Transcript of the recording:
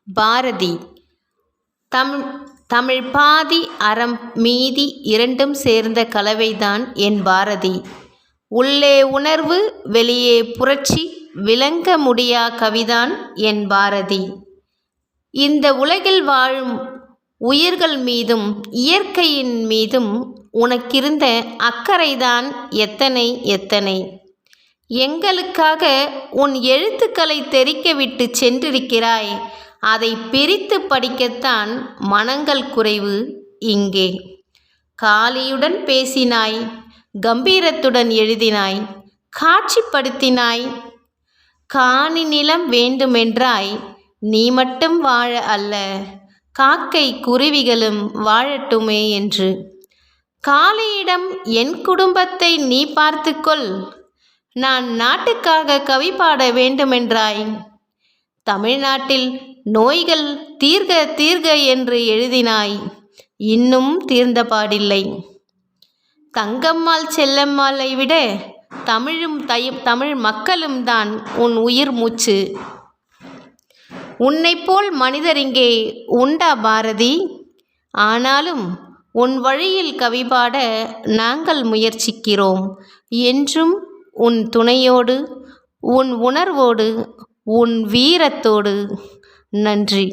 பாரதி. தமிழ் பாதி அறம் மீதி இரண்டும் சேர்ந்த கலவைதான் என் பாரதி. உள்ளே உணர்வு வெளியே புரட்சி விளங்க முடியா கவிதான் என் பாரதி. இந்த உலகில் வாழும் உயிர்கள் மீதும் இயற்கையின் மீதும் உனக்கிருந்த அக்கறைதான் எத்தனை எத்தனை. எங்களுக்காக உன் எழுத்துக்களை தெறிக்கவிட்டு சென்றிருக்கிறாய். அதை பிரித்து படிக்கத்தான் மனங்கள் குறைவு இங்கே. காளியுடன் பேசினாய், கம்பீரத்துடன் எழுதினாய், காட்சிப்படுத்தினாய். காணி நிலம் வேண்டுமென்றாய், நீ மட்டும் வாழ அல்ல, காக்கை குருவிகளும் வாழட்டுமே என்று. காளியிடம் என் குடும்பத்தை நீ பார்த்துக்கொள், நான் நாட்டுக்காக கவி பாட வேண்டுமென்றாய். தமிழ்நாட்டில் நோய்கள் தீர்க தீர்க என்று எழுதினாய், இன்னும் தீர்ந்தபாடில்லை. தங்கம்மாள் செல்லம்மாளை விட தமிழ் மக்களும் தான் உன் உயிர் மூச்சு. உன்னை போல் மனிதர் இங்கே உண்டா பாரதி? ஆனாலும் உன் வழியில் கவி பாட நாங்கள் முயற்சிக்கிறோம். என்றும் உன் துணையோடு, உன் உணர்வோடு, உன் வீரத்தோடு. நன்றி.